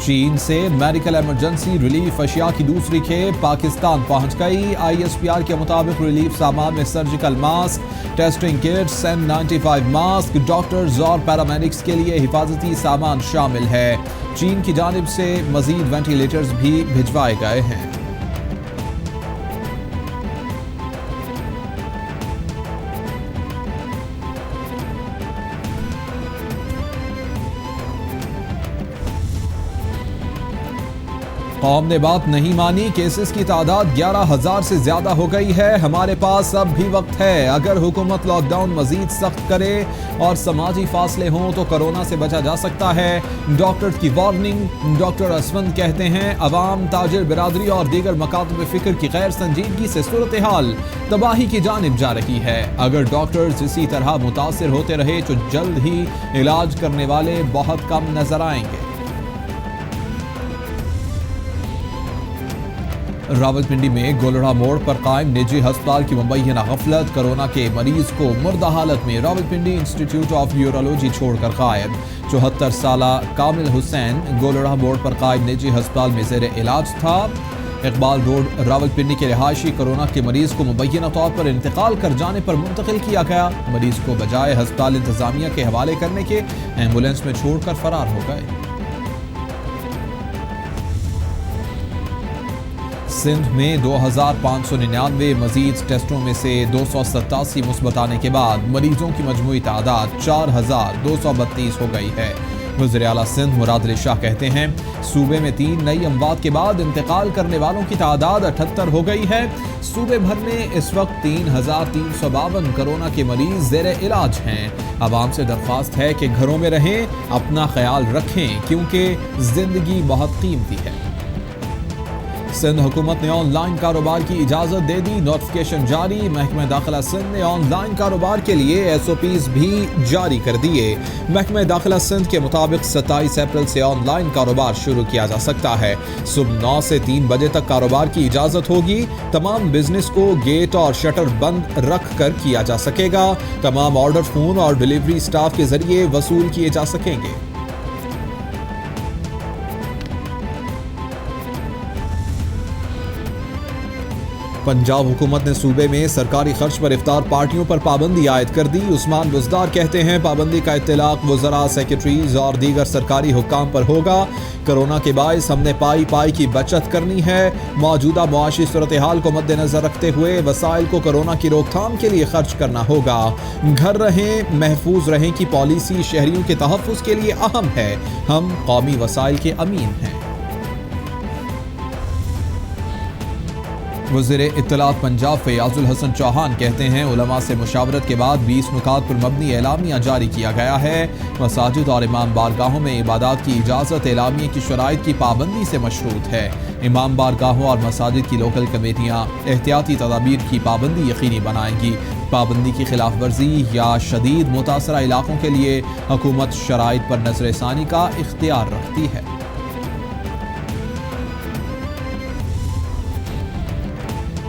चीन से medical emergency relief अशिया की दूसरी खेप पाकिस्तान पहुंच गई। ISPR के मुताबिक रिलीफ सामान में surgical mask, testing kits, N95 mask, doctors और पैरामेडिक्स के लिए हिफाजती सामान शामिल है। चीन की जानिब से मजीद वेंटिलेटर्स भी भिजवाए गए हैं। कौम ने बात नहीं मानी, केसेस की तादाद 11,000 से ज्यादा हो गई है। हमारे पास अब भी वक्त है। अगर हुकूमत लॉकडाउन मजीद सख्त करे और समाजी फासले हों तो कोरोना से बचा जा सकता है। डॉक्टर्स की वार्निंग। डॉक्टर असवंद कहते हैं अवाम, ताजिर बिरादरी और दीगर मकातब फिक्र की गैर संजीदगी से सूरत हाल तबाही की जानिब जा रही है। अगर डॉक्टर्स इसी तरह मुतासिर होते रहे तो जल्द ही इलाज करने वाले बहुत कम नजर आएंगे। रावलपिंडी में गोलड़ा मोड़ पर कायम निजी अस्पताल की मुबैना गफलत। कोरोना के मरीज को मुर्दा हालत में रावलपिंडी इंस्टीट्यूट ऑफ यूरोलॉजी छोड़कर गायब। 74 साल कामिल हुसैन गोलड़ा मोड़ पर कायम निजी अस्पताल में जेर इलाज था। इकबाल रोड रावलपिंडी के रिहायशी कोरोना के मरीज को मुबैना तौर पर इंतकाल कर जाने पर मुंतकिल किया गया। मरीज को बजाय अस्पताल इंतजामिया के हवाले करने के एम्बुलेंस में छोड़कर फरार हो गए। सिंध में 2,599 मजीद टेस्टों में से 287 मुस्बत आने के बाद मरीजों की मजमूई तादाद 4,232 हो गई है। वज़ीर आला सिंध मुराद अली शाह कहते हैं सूबे में 3 नई अमवात के बाद इंतकाल करने वालों की तादाद 78 हो गई है। सूबे भर में इस वक्त 3,352 कोरोना के मरीज ज़ेर इलाज हैं। आवाम से दरख्वास्त है कि घरों में रहें, अपना ख्याल रखें क्योंकि जिंदगी बहुत कीमती है। सिंध हुकूमत ने ऑनलाइन कारोबार की इजाजत दे दी। नोटिफिकेशन जारी। महकमा दाखिला सिंध ने ऑनलाइन कारोबार के लिए SOPs भी जारी कर दिए। महकमा दाखिला सिंध के मुताबिक 27 अप्रैल से ऑनलाइन कारोबार शुरू किया जा सकता है। सुबह 9 से 3 बजे तक कारोबार की इजाजत होगी। तमाम बिजनेस को गेट और शटर बंद रख कर किया जा सकेगा। तमाम ऑर्डर फोन और डिलीवरी स्टाफ के जरिए वसूल किए जा सकेंगे। पंजाब हुकूमत ने सूबे में सरकारी खर्च पर इफ्तार पार्टियों पर पाबंदी आयद कर दी। उस्मान बुज़दार कहते हैं पाबंदी का इत्तलाक वज़रा, सेक्रेटरीज और दीगर सरकारी हुक्काम पर होगा। कोरोना के बायस हमने पाई की बचत करनी है। मौजूदा मुआशी सूरत हाल को मद्देनजर रखते हुए वसाइल को कोरोना की रोकथाम के लिए खर्च करना होगा। घर रहें, महफूज रहें की पॉलिसी शहरियों के तहफ़्फ़ुज़ के लिए अहम है। हम कौमी वसाइल के अमीन हैं। वज़ीर इत्तलात पंजाब फयाजुल हसन चौहान कहते हैं उलमा से मुशावरत के बाद 20 नुकात पर मबनी एलामिया जारी किया गया है। मसाजिद और इमाम बारगाहों में इबादत की इजाज़त एलामिया की शराइत की पाबंदी से मशरूत है। इमाम बारगाहों और मसाजिद की लोकल कमेटियाँ एहतियाती तदाबीर की पाबंदी यकीनी बनाएंगी। पाबंदी की खिलाफ वर्जी या शदीद मुतासरा इलाकों के लिए हुकूमत शराइत पर नज़रसानी का इख्तियार रखती है।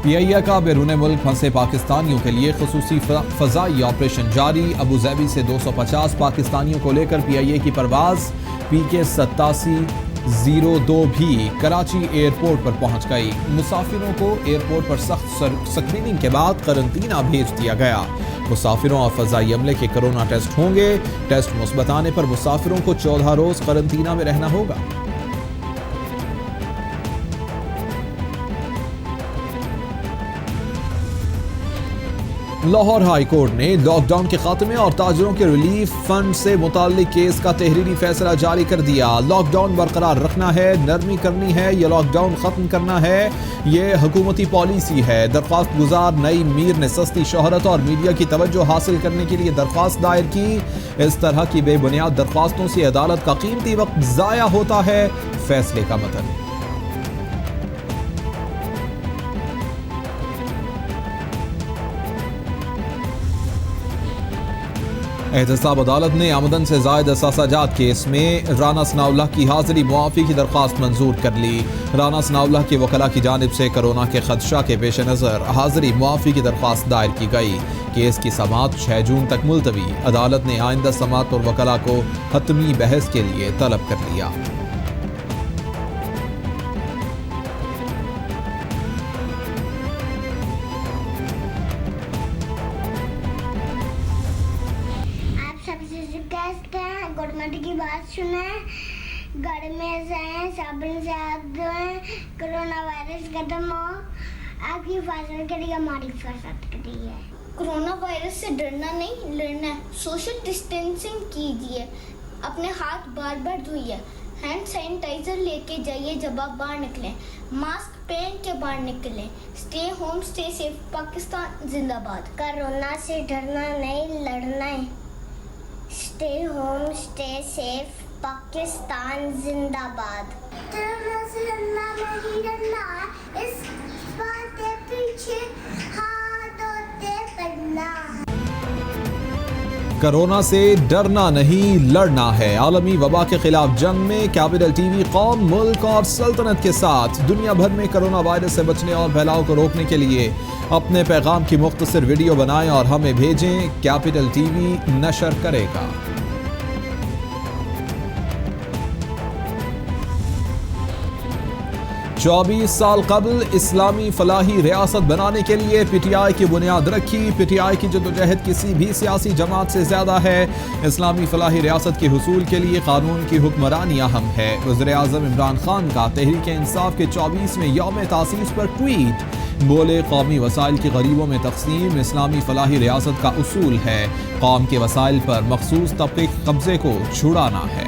PIA का बैरून मुल्क फंसे पाकिस्तानियों के लिए खसूसी फ़ज़ाई ऑपरेशन जारी। अबू ज़ैबी से 250 पाकिस्तानियों को लेकर PIA की परवाज़ PK 8702 भी कराची एयरपोर्ट पर पहुंच गई। मुसाफिरों को एयरपोर्ट पर सख्त स्क्रीनिंग के बाद करंतना भेज दिया गया। मुसाफिरों और फ़ज़ाई अमले के कोरोना टेस्ट होंगे। टेस्ट मुस्बत आने पर मुसाफिरों को 14 रोज़ करंतना में रहना होगा। लाहौर हाई कोर्ट ने लॉकडाउन के खात्मे और ताजरों के रिलीफ फंड से मुताल्लिक केस का तहरीरी फैसला जारी कर दिया। लॉकडाउन बरकरार रखना है, नरमी करनी है या लॉकडाउन खत्म करना है, ये हुकूमती पॉलिसी है। दरख्वास्त गुजार नई मीर ने सस्ती शोहरत और मीडिया की तवज्जो हासिल करने के लिए दरख्वास्त दायर की। इस तरह की बेबुनियाद दरख्वास्तों से अदालत का कीमती वक्त ज़ाया होता है। फैसले का मतन एहतसाब अदालत ने आमदन से जायद असासाजात केस में राना सनाउल्लाह की हाजिरी मुआफ़ी की दरख्वास्त मंजूर कर ली। राना सनाउल्लाह के वकला की जानिब से कोरोना के खदशा के पेश नज़र हाजिरी मुआफ़ी की दरख्वास्त दायर की गई। केस की समाअत 6 जून तक मुलतवी। अदालत ने आइंदा समाअत और वकला को हतमी बहस के लिए तलब कर लिया। बात सुने, घर में रहें, साबुन से हाथ धोएं, कोरोना वायरस खत्म हो, आपकी हिफाजत करिए, हमारी हिफाजत करिए। कोरोना वायरस से डरना नहीं, लड़ना है। सोशल डिस्टेंसिंग कीजिए, अपने हाथ बार बार धोइए, हैंड सैनिटाइजर लेके जाइए जब आप बाहर निकलें, मास्क पहन के बाहर निकलें। Stay home stay safe, Pakistan जिंदाबाद। कोरोना से डरना नहीं, लड़ना है। Stay home stay safe, Pakistan जिंदाबाद। कोरोना से डरना नहीं, लड़ना है। इस बात के पीछे हाथ धोते पड़ना है। कोरोना से डरना नहीं, लड़ना है। आलमी वबा के खिलाफ जंग में कैपिटल टीवी कौम, मुल्क और सल्तनत के साथ। दुनिया भर में कोरोना वायरस से बचने और फैलाव को रोकने के लिए अपने पैगाम की मुख्तसर वीडियो बनाएं और हमें भेजें। कैपिटल टीवी नशर करेगा। 24 साल कबल इस्लामी फलाही रियासत बनाने के लिए पीटीआई की बुनियाद रखी। पीटीआई की जदोजहद किसी भी सियासी जमात से ज्यादा है। इस्लामी फलाही रियासत के हुसूल के लिए कानून की हुक्मरानी अहम है। वज़ीर-ए-आज़म इमरान खान का तहरीक-ए-इंसाफ के 24वें यौम तासीस पर ट्वीट। बोले, कौमी वसाइल की गरीबों में तकसीम इस्लामी फलाही रियासत का उसूल है। कौम के वसाइल पर मखसूस तबके के कब्जे को छुड़ाना है।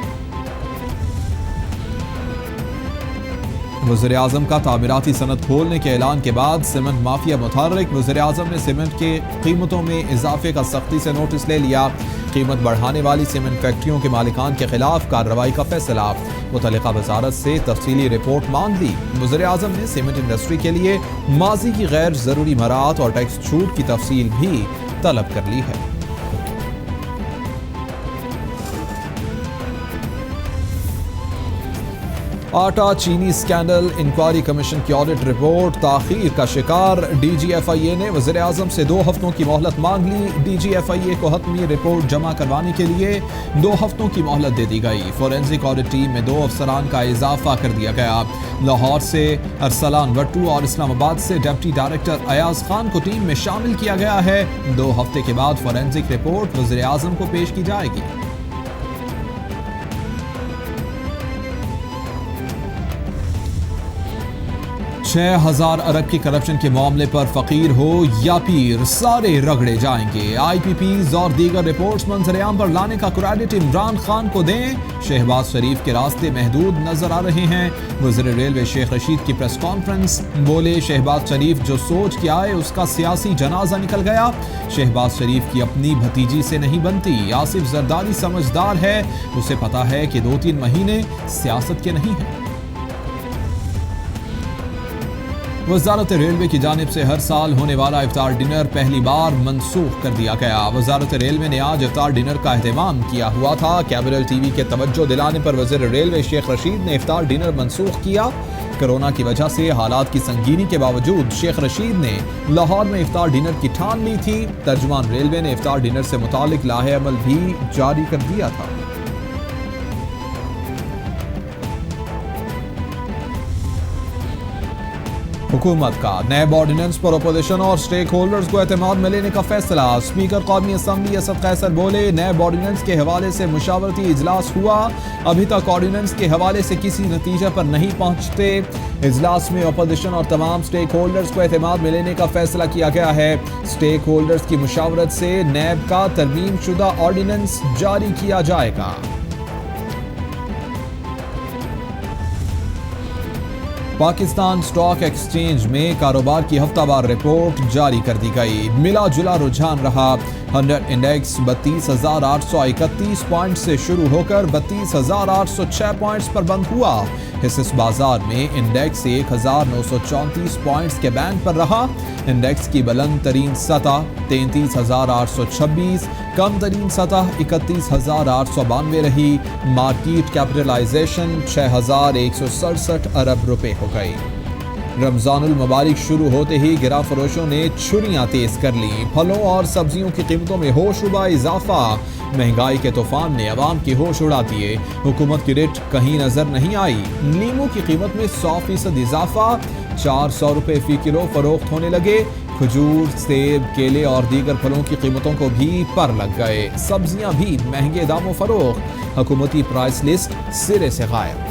वज़ीर-ए-आज़म का तामीराती सनत खोलने के ऐलान के बाद सीमेंट माफिया मुतहर्रिक। वज़ीर-ए-आज़म ने सीमेंट के कीमतों में इजाफे का सख्ती से नोटिस ले लिया। कीमत बढ़ाने वाली सीमेंट फैक्ट्रियों के मालिकान के खिलाफ कार्रवाई का फैसला। मुतल्लिका वजारत से तफसीली रिपोर्ट मांग ली। वज़ीर-ए-आज़म ने सीमेंट इंडस्ट्री के लिए माजी की गैर ज़रूरी मराहत और टैक्स छूट की तफसील भी तलब कर ली है। आटा चीनी स्कैंडल इंक्वायरी कमीशन की ऑडिट रिपोर्ट ताखीर का शिकार। DGFIA ने वज़ीर-ए-आज़म से 2 हफ्तों की मोहलत मांग ली। DGFIA को हतमी रिपोर्ट जमा करवाने के लिए 2 हफ्तों की मोहलत दे दी गई। फोरेंसिक ऑडिट टीम में 2 अफसरान का इजाफा कर दिया गया। लाहौर से अरसलान वट्टू और इस्लामाबाद से डिप्टी डायरेक्टर अयाज खान को टीम में शामिल किया गया है। 2 हफ्ते के बाद फोरेंसिक रिपोर्ट वज़ीर-ए-आज़म को पेश की जाएगी। 6000 अरब की करप्शन के मामले पर फकीर हो या पीर, सारे रगड़े जाएंगे। IPPs और दीगर रिपोर्ट्स मंजरेआम पर लाने का क्रेडिट इमरान खान को दें। शहबाज शरीफ के रास्ते महदूद नजर आ रहे हैं। वज़ीर रेलवे शेख रशीद की प्रेस कॉन्फ्रेंस। बोले, शहबाज शरीफ जो सोच के आए उसका सियासी जनाजा निकल गया। शहबाज शरीफ की अपनी भतीजी से नहीं बनती। आसिफ जरदारी समझदार है, उसे पता है कि 2-3 महीने सियासत के नहीं है। वजारत रेलवे की जानिब से हर साल होने वाला इफ्तार डिनर पहली बार मनसूख कर दिया गया। वजारत रेलवे ने आज इफ्तार डिनर का एहतमाम किया हुआ था। कैपिटल टीवी के तवज्जो दिलाने पर वज़ीर रेलवे शेख रशीद ने इफ्तार डिनर मनसूख किया। कोरोना की वजह से हालात की संगीनी के बावजूद शेख रशीद ने लाहौर में इफ्तार डिनर की ठान ली थी। तर्जुमान रेलवे ने इफ्तार डिनर से मुतालिक लाहे अमल भी जारी कर दिया था। हुकूमत का नैब ऑर्डिनेंस पर अपोजिशन और स्टेक होल्डर्स को एतमाद में लेने का फैसला। स्पीकर कौमी असम्बली असद कैसर बोले, नैब ऑर्डिनेंस के हवाले से मुशावरती इजलास हुआ, अभी तक ऑर्डिनेंस के हवाले से किसी नतीजे पर नहीं पहुंचते। इजलास में अपोजिशन और तमाम स्टेक होल्डर्स को एतमाद में लेने का फैसला किया गया है। स्टेक होल्डर्स की मुशावरत से नैब का तरमीम शुदा ऑर्डिनेंस जारी किया जाएगा। पाकिस्तान स्टॉक एक्सचेंज में कारोबार की हफ्तावार रिपोर्ट जारी कर दी गई। मिला जुला रुझान रहा। 100 इंडेक्स 32,831 पॉइंट से शुरू होकर 32,806 पॉइंट्स पर बंद हुआ। हिस्सेस बाजार में इंडेक्स 1,934 पॉइंट्स के बैंड पर रहा। इंडेक्स की बुलंद तरीन सतह 33,826, कम तरीन सतह 31,892 रही। मार्केट कैपिटलाइजेशन 6,167 अरब रुपए हो गई। रमजानुल मुबारक शुरू होते ही गिरा फरोशों ने छुरियां तेज कर ली। फलों और सब्जियों की कीमतों में होशरुबा इजाफा। महंगाई के तूफान ने अवाम के होश उड़ा दिए। हुकूमत की रेट कहीं नजर नहीं आई। नींबू की कीमत में 100% इजाफा। 400 रुपए फी किलो फरोख्त होने लगे। खजूर, सेब, केले और दीगर फलों की कीमतों को भी पर लग गए। सब्जियां भी महंगे दामों फरोख्त। हुकूमती प्राइस लिस्ट सिरे से गायब।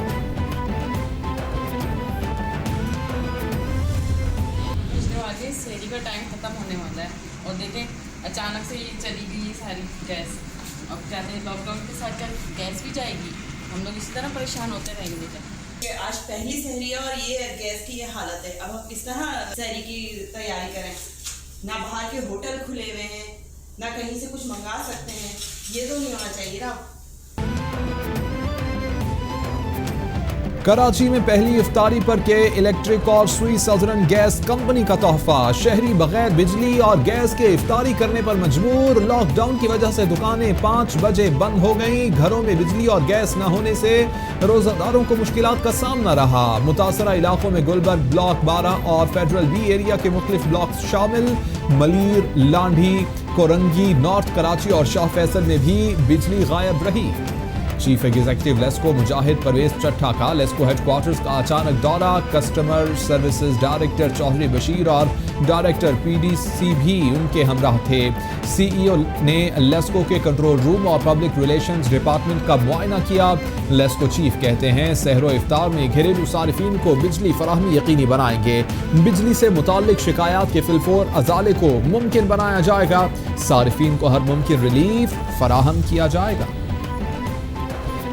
शहरी का टाइम ख़त्म होने वाला है और देखें अचानक से ये चली गई ये सारी गैस। अब कहते हैं लॉकडाउन के साथ क्या गैस भी जाएगी? हम लोग इसी तरह परेशान होते रहेंगे क्या? आज पहली सहरी है और ये गैस की ये हालत है। अब हम किस तरह सहरी की तैयारी करें? ना बाहर के होटल खुले हुए हैं, ना कहीं से कुछ मंगा सकते हैं। ये तो नहीं होना चाहिए ना। कराची में पहली इफ्तारी पर के इलेक्ट्रिक और सुई सदरन गैस कंपनी का तोहफा। शहरी बगैर बिजली और गैस के इफ्तारी करने पर मजबूर। लॉकडाउन की वजह से दुकानें 5 बजे बंद हो गईं। घरों में बिजली और गैस न होने से रोजादारों को मुश्किलात का सामना रहा। मुतासरा इलाकों में गुलबर्ग ब्लॉक 12 और फेडरल बी एरिया के मुख्तलिफ ब्लॉक शामिल। मलीर, लांढी, कोरंगी, नॉर्थ कराची और शाह फैसल में भी बिजली गायब रही। चीफ एग्जीक्यूटिव लेस्को मुजाहिद परवेज चट्ठा का लेस्को हेडक्वार्टर्स का अचानक दौरा। Customer services director Chaudhry Bashir और डायरेक्टर पीडीसी भी उनके हमराह थे। सीईओ ने लेस्को के कंट्रोल रूम और पब्लिक रिलेशंस डिपार्टमेंट का मुआयना किया। लेस्को चीफ कहते हैं सहरो इफ्तार में घरेलू सारिफीन को बिजली फराहमी यकीनी बनाएंगे। बिजली से मुताल्लिक शिकायत के फिलफोर अजाले को मुमकिन बनाया जाएगा। सारिफीन को हर मुमकिन रिलीफ फराहम किया जाएगा।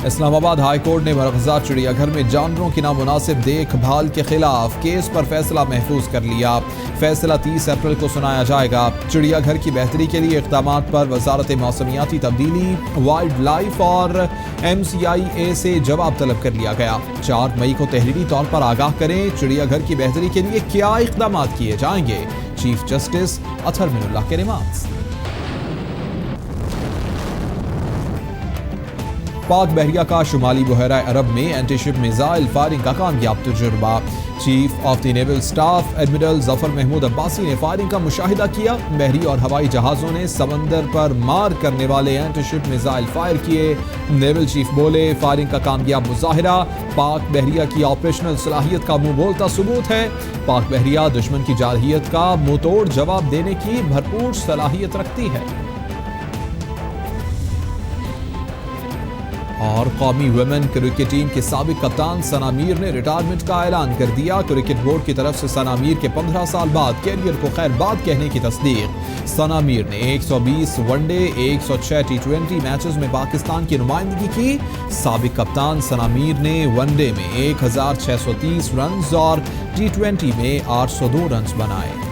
इस्लामाबाद हाई कोर्ट ने मरकज़ा चिड़ियाघर में जानवरों की नामुनासिब देखभाल के खिलाफ केस पर फैसला महफूज कर लिया। फैसला 30 अप्रैल को सुनाया जाएगा। चिड़ियाघर की बेहतरी के लिए इक़दामात पर वजारत मौसमियाती तब्दीली, वाइल्ड लाइफ और MCIA से जवाब तलब कर लिया गया। 4 मई को तहरीरी तौर पर आगाह करें चिड़ियाघर की बेहतरी के लिए क्या इक़दामात किए जाएंगे। चीफ जस्टिस अतहर मिनुल्लाह के रिमार्क्स। पाक बहरिया का शुमाली बहरा अरब में एंटीशिप मिसाइल फायरिंग का कामयाब तजुर्बा। Chief of the naval staff admiral Zafar Mahmood Abbasi ने फायरिंग का मुशाहिदा किया। बहरी और हवाई जहाजों ने समंदर पर मार करने वाले एंटीशिप मिसाइल फायर किए। नेवल चीफ बोले फायरिंग का कामयाब मुजाहिरा पाक बहरिया की ऑपरेशनल सलाहियत का मुंह बोलता सबूत है। पाक बहरिया दुश्मन की जारहियत का मुंह तोड़ जवाब देने की भरपूर सलाहियत रखती है। और कौमी वुमेन क्रिकेट टीम के साबिक कप्तान सना मीर ने रिटायरमेंट का ऐलान कर दिया। क्रिकेट बोर्ड की तरफ से सना मीर के 15 साल बाद कैरियर को खैरबाद कहने की तस्दीक। सना मीर ने 120 वनडे, 106 T20 मैचेस में पाकिस्तान की नुमाइंदगी की। साबिक कप्तान सना मीर ने वनडे में 1630 रन और T20 में 802 रन बनाए।